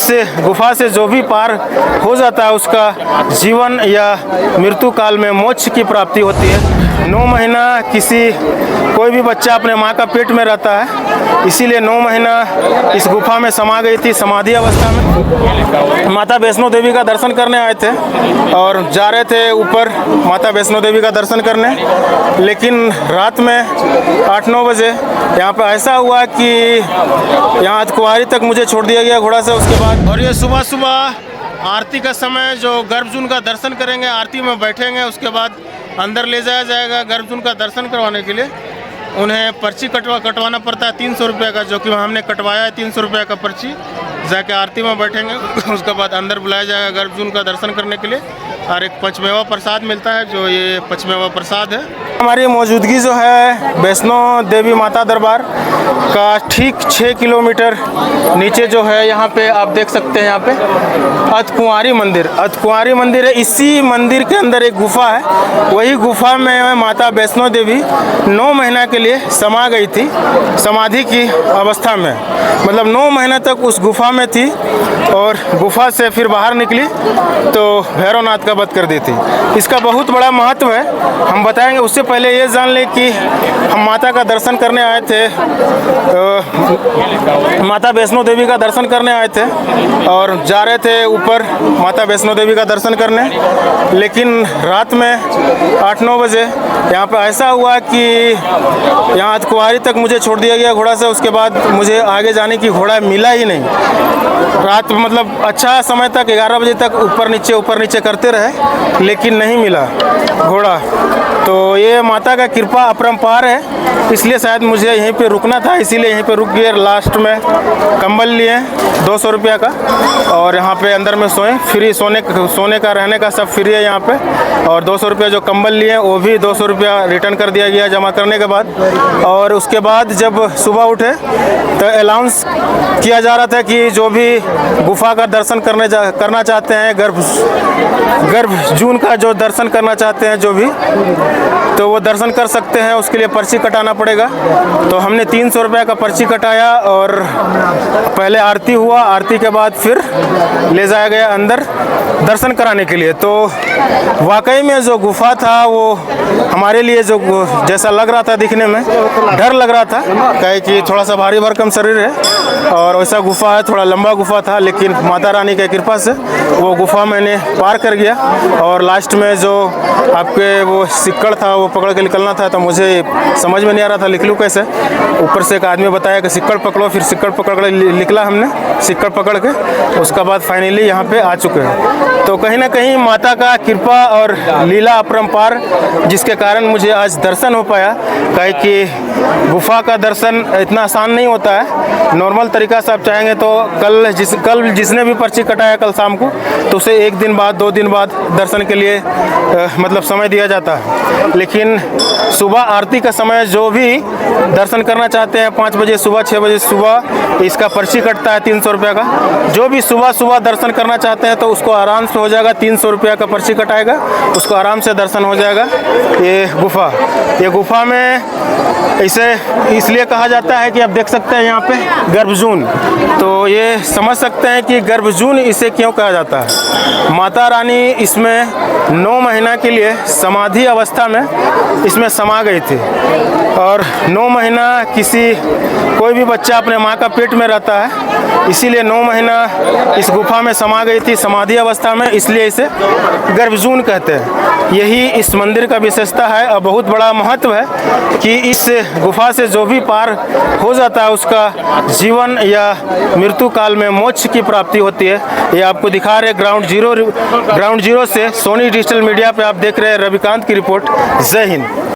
इस गुफा से जो भी पार हो जाता है उसका जीवन या मृत्यु काल में मोक्ष की प्राप्ति होती है। 9 महीना कोई भी बच्चा अपने माँ का पेट में रहता है, इसीलिए 9 महीना इस गुफा में समा गई थी समाधि अवस्था में। माता वैष्णो देवी का दर्शन करने आए थे और जा रहे थे ऊपर माता वैष्णो देवी का दर्शन करने, लेकिन रात में 8-9 बजे यहाँ पे ऐसा हुआ कि यहाँ कुंवारी तक मुझे छोड़ दिया गया घोड़ा से। उसके बाद और ये सुबह सुबह आरती का समय जो गर्भजून का दर्शन करेंगे, आरती में बैठेंगे, उसके बाद अंदर ले जाया जाएगा गर्भजून का दर्शन करवाने के लिए। उन्हें पर्ची कटवाना पड़ता है 300 रुपये का, जो कि हमने कटवाया है 300 रुपये का पर्ची। जाके आरती में बैठेंगे, उसके बाद अंदर बुलाया जाएगा गर्भजून का दर्शन करने के लिए। और एक पंचमेवा प्रसाद मिलता है, जो ये पंचमेवा प्रसाद है। हमारी मौजूदगी जो है वैष्णो देवी माता दरबार का ठीक 6 किलोमीटर नीचे जो है, यहाँ पे आप देख सकते हैं, यहाँ पे अतकुंवारी मंदिर है। इसी मंदिर के अंदर एक गुफा है, वही गुफा में माता वैष्णो देवी 9 महीना के लिए समा गई थी समाधि की अवस्था में। मतलब 9 महीना तक उस गुफा में थी और गुफा से फिर बाहर निकली तो भैरवनाथ का वध कर दी थी। इसका बहुत बड़ा महत्व है, हम बताएंगे। उससे पहले ये जान लें कि हम माता का दर्शन करने आए थे, माता वैष्णो देवी का दर्शन करने आए थे और जा रहे थे ऊपर माता वैष्णो देवी का दर्शन करने, लेकिन रात में 8-9 बजे यहाँ पे ऐसा हुआ कि यहाँ कुंवारी तक मुझे छोड़ दिया गया घोड़ा से। उसके बाद मुझे आगे जाने की घोड़ा मिला ही नहीं। रात मतलब अच्छा समय तक 11 बजे तक ऊपर नीचे करते रहे, लेकिन नहीं मिला घोड़ा। तो ये माता का कृपा अपरंपार है, इसलिए शायद मुझे यहीं पे रुकना था, इसीलिए यहीं पे रुक गए। लास्ट में कंबल लिए 200 रुपये का और यहाँ पे अंदर में सोए। फ्री सोने का रहने का सब फ्री है यहाँ पे। और 200 रुपये जो कंबल लिए वो भी 200 रुपया रिटर्न कर दिया गया जमा करने के बाद। और उसके बाद जब सुबह उठे तो अनाउंस किया जा रहा था कि जो भी गुफा का दर्शन करना चाहते हैं, गर्भजून का जो दर्शन करना चाहते हैं जो भी, तो वो दर्शन कर सकते हैं। उसके लिए पर्ची कटाना पड़ेगा। तो हमने 300 रुपये का पर्ची कटाया और पहले आरती हुआ, आरती के बाद फिर ले जाया गया अंदर दर्शन कराने के लिए। तो वाकई में जो गुफा था वो हमारे लिए जो जैसा लग रहा था, दिखने में डर लग रहा था, कहे कि थोड़ा सा भारी भरकम शरीर है और वैसा गुफा है, थोड़ा लंबा गुफा था। लेकिन माता रानी की कृपा से वो गुफा मैंने पार कर गया। और लास्ट में जो आपके वो सिक्कड़ था वो पकड़ के निकलना था, तो मुझे समझ में नहीं आ रहा था निकलूँ कैसे। ऊपर से एक आदमी बताया कि सिक्कड़ पकड़ो, फिर सिक्कड़ पकड़ कर निकला हमने, सिक्कड़ पकड़ के। उसके बाद फाइनली यहाँ पे आ चुके हैं। तो कहीं ना कहीं माता का कृपा और लीला अपरंपार, जिसके कारण मुझे आज दर्शन हो पाया। कहे कि गुफा का दर्शन इतना आसान नहीं होता है। नॉर्मल तरीका से आप चाहेंगे तो कल जिसने भी पर्ची कटाया कल शाम को, तो उसे 1 दिन बाद 2 दिन बाद दर्शन के लिए मतलब समय दिया जाता है। लेकिन सुबह आरती का समय जो भी दर्शन करना चाहते हैं 5 बजे सुबह, 6 बजे सुबह, इसका पर्ची कटता है 300 रुपये का। जो भी सुबह दर्शन करना चाहते हैं तो उसको आराम से हो जाएगा, 300 रुपये का पर्ची कटाएगा, उसको आराम से दर्शन हो जाएगा। ये गुफा में इसे इसलिए कहा जाता है कि आप देख सकते हैं यहाँ पे गर्भजून, तो ये समझ सकते हैं कि गर्भजून इसे क्यों कहा जाता है। माता रानी इसमें 9 महीना के लिए समाधि अवस्था में इसमें समा गई थी और 9 महीना कोई भी बच्चा अपने माँ का पेट में रहता है, इसीलिए 9 महीना इस गुफा में समा गई थी समाधि अवस्था में, इसलिए इसे गर्भजून कहते हैं। यही इस मंदिर का विशेषता है और बहुत बड़ा महत्व है कि इस गुफा से जो भी पार हो जाता है उसका जीवन या मृत्यु काल में मोक्ष की प्राप्ति होती है। ये आपको दिखा रहे ग्राउंड जीरो से सोनी डिजिटल मीडिया पे आप देख रहे हैं रविकांत की रिपोर्ट। जय हिंद।